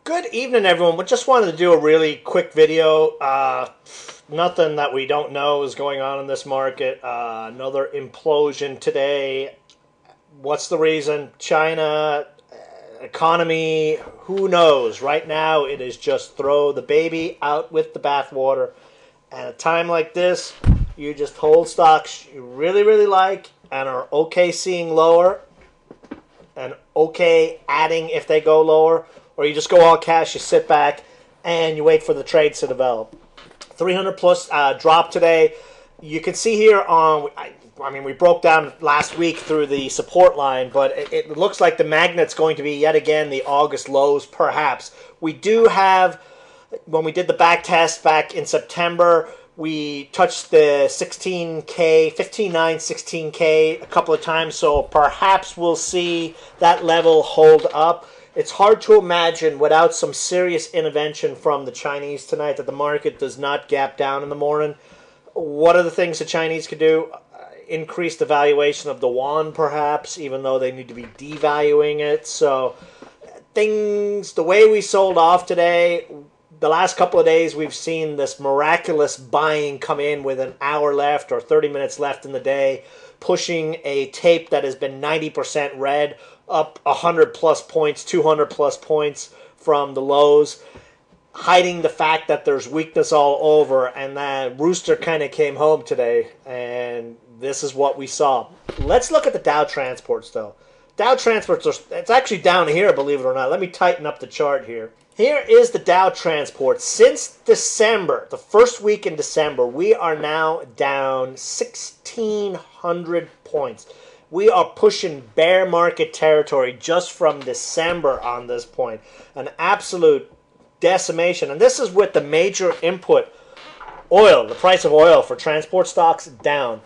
Good evening, everyone. We just wanted to do a really quick video. Nothing that we don't know is going on in this market. Another implosion today. What's the reason? China, economy, who knows? Right now, it is just throw the baby out with the bathwater. At a time like this, you just hold stocks you really, really like and are okay seeing lower and okay adding if they go lower. Or you just go all cash, you sit back, and you wait for the trades to develop. 300 plus drop today. You can see here on, I mean, we broke down last week through the support line, but it looks like the magnet's going to be yet again the August lows, perhaps. We do have, when we did the back test back in September, we touched the 16K, 15.9, 16K a couple of times, so perhaps we'll see that level hold up. It's hard to imagine without some serious intervention from the Chinese tonight that the market does not gap down in the morning. What are the things the Chinese could do? Increase the valuation of the yuan, perhaps, even though they need to be devaluing it. So things, the way we sold off today, the last couple of days we've seen this miraculous buying come in with an hour left or 30 minutes left in the day, pushing a tape that has been 90% red up 100 plus points, 200 plus points from the lows, hiding the fact that there's weakness all over, and that rooster kind of came home today, and this is what we saw. Let's look at the Dow Transports, though. Dow Transports, it's actually down here, believe it or not. Let me tighten up the chart here. Here is the Dow Transport. Since December, the first week in December, we are now down 1,600 points. We are pushing bear market territory just from December on this point. An absolute decimation. And this is with the major input, oil, the price of oil for transport stocks down.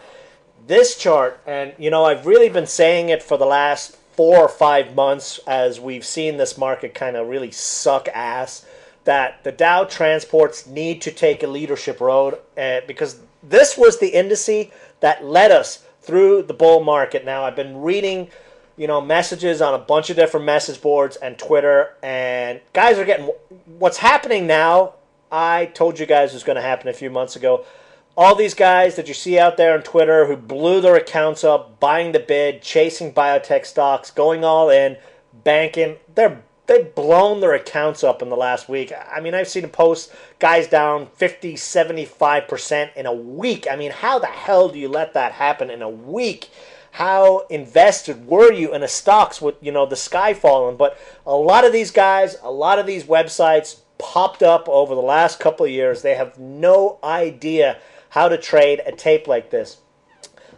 This chart, and you know, I've really been saying it for the last 4 or 5 months as we've seen this market kind of really suck ass, that the Dow Transports need to take a leadership road because this was the indice that led us through the bull market. Now, I've been reading, you know, messages on a bunch of different message boards and Twitter, and guys are getting, what's happening now, I told you guys was going to happen a few months ago. All these guys that you see out there on Twitter who blew their accounts up, buying the bid, chasing biotech stocks, going all in, banking, they've blown their accounts up in the last week. I mean, I've seen a post, guys down 50, 75% in a week. I mean, how the hell do you let that happen in a week? How invested were you in a stocks with, you know, the sky falling? But a lot of these guys, a lot of these websites popped up over the last couple of years. They have no idea how to trade a tape like this.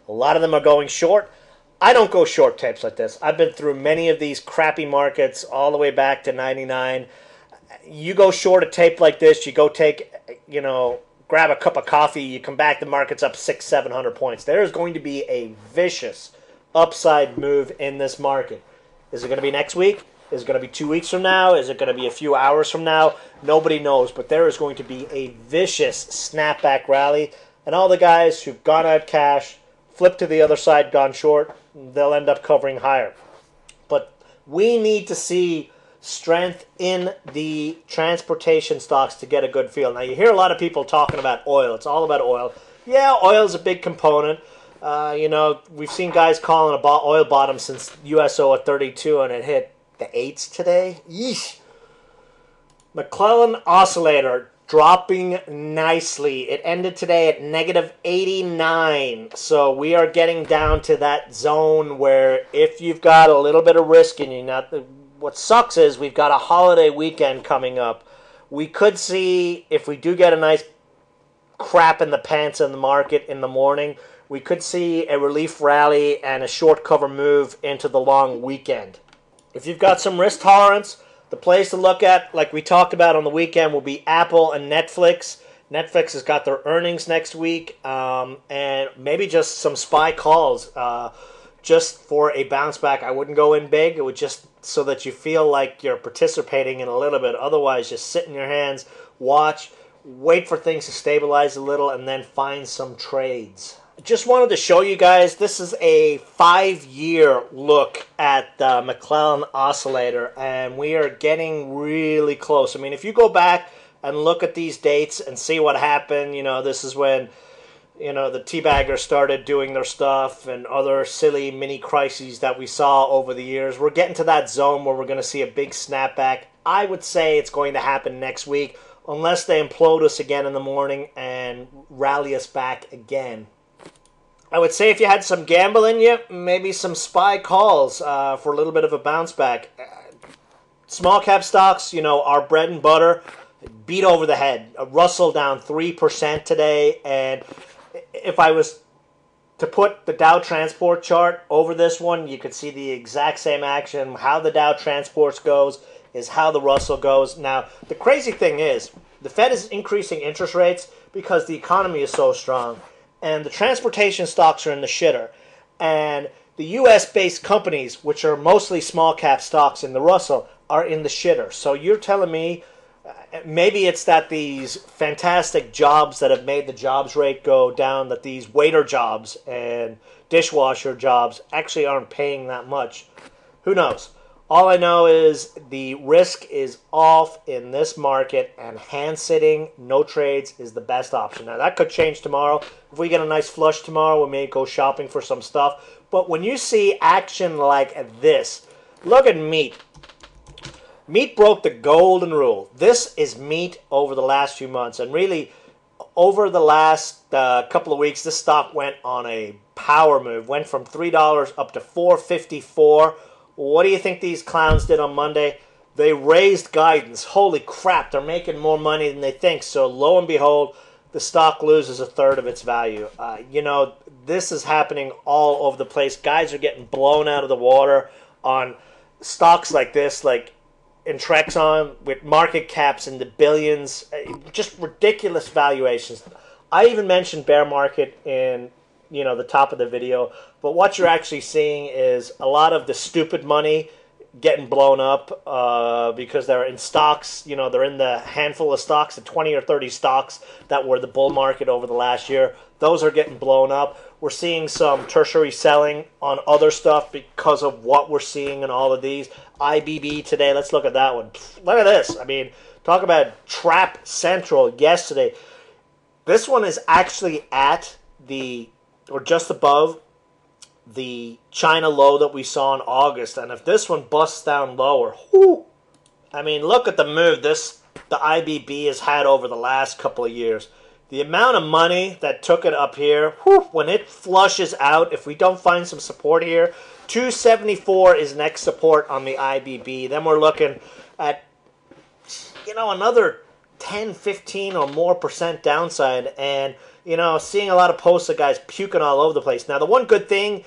A lot of them are going short. I don't go short tapes like this. I've been through many of these crappy markets all the way back to 99. You go short a tape like this, you go take, you know, grab a cup of coffee, you come back, the market's up 600, 700 points. There is going to be a vicious upside move in this market. Is it going to be next week? Is it going to be 2 weeks from now? Is it going to be a few hours from now? Nobody knows, but there is going to be a vicious snapback rally, and all the guys who've gone out cash, flipped to the other side, gone short, they'll end up covering higher. But we need to see strength in the transportation stocks to get a good feel. Now, you hear a lot of people talking about oil. It's all about oil. Yeah, oil's a big component. You know, we've seen guys calling a oil bottom since USO at 32, and it hit the 8s today. Yeesh. McClellan Oscillator dropping nicely. It ended today at negative 89. So we are getting down to that zone where if you've got a little bit of risk in you, now what sucks is we've got a holiday weekend coming up. We could see, if we do get a nice crap in the pants in the market in the morning, we could see a relief rally and a short cover move into the long weekend. If you've got some risk tolerance, the place to look at, like we talked about on the weekend, will be Apple and Netflix. Netflix has got their earnings next week, and maybe just some SPY calls just for a bounce back. I wouldn't go in big. It would just so that you feel like you're participating in a little bit. Otherwise, just sit in your hands, watch, wait for things to stabilize a little, and then find some trades. Just wanted to show you guys, this is a 5-year look at the McClellan oscillator, and we are getting really close. I mean, if you go back and look at these dates and see what happened, this is when, the teabaggers started doing their stuff and other silly mini crises that we saw over the years. We're getting to that zone where we're going to see a big snapback. I would say it's going to happen next week, unless they implode us again in the morning and rally us back again. I would say if you had some gamble in you, maybe some SPY calls for a little bit of a bounce back. Small cap stocks, our bread and butter, beat over the head. Russell down 3% today, and if I was to put the Dow Transport chart over this one, you could see the exact same action. How the Dow Transports goes is how the Russell goes. Now, the crazy thing is, the Fed is increasing interest rates because the economy is so strong, and the transportation stocks are in the shitter. And the U.S.-based companies, which are mostly small cap stocks in the Russell, are in the shitter. So you're telling me maybe it's that these fantastic jobs that have made the jobs rate go down, that these waiter jobs and dishwasher jobs actually aren't paying that much. Who knows? All I know is the risk is off in this market, and hand sitting, no trades, is the best option. Now, that could change tomorrow. If we get a nice flush tomorrow, we may go shopping for some stuff. But when you see action like this, look at meat. Meat broke the golden rule. This is meat over the last few months. And really, over the last couple of weeks, this stock went on a power move. Went from $3 up to $4.54. What do you think these clowns did on Monday? They raised guidance. Holy crap, they're making more money than they think. So lo and behold, the stock loses a third of its value. This is happening all over the place. Guys are getting blown out of the water on stocks like this, like Intrexon, with market caps in the billions. Just ridiculous valuations. I even mentioned bear market in the top of the video, but what you're actually seeing is a lot of the stupid money getting blown up because they're in stocks. They're in the handful of stocks, the 20 or 30 stocks that were the bull market over the last year. Those are getting blown up. We're seeing some tertiary selling on other stuff because of what we're seeing in all of these. IBB today, let's look at that one. Look at this. I mean, talk about trap central yesterday. This one is actually at or just above the China low that we saw in August. And if this one busts down lower, whoo, I mean, look at the move the IBB has had over the last couple of years. The amount of money that took it up here, whoo, when it flushes out, if we don't find some support here, 274 is next support on the IBB. Then we're looking at, another 10, 15 or more % downside, and seeing a lot of posts of guys puking all over the place. Now, the one good thing,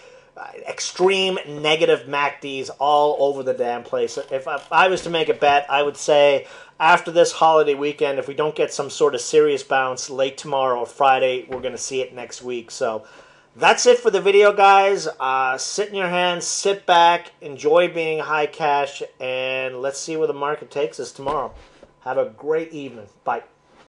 extreme negative MACDs all over the damn place. If I was to make a bet, I would say after this holiday weekend, if we don't get some sort of serious bounce late tomorrow or Friday, we're going to see it next week. So that's it for the video, guys. Sit in your hands, sit back, enjoy being high cash, and let's see where the market takes us tomorrow. Have a great evening. Bye.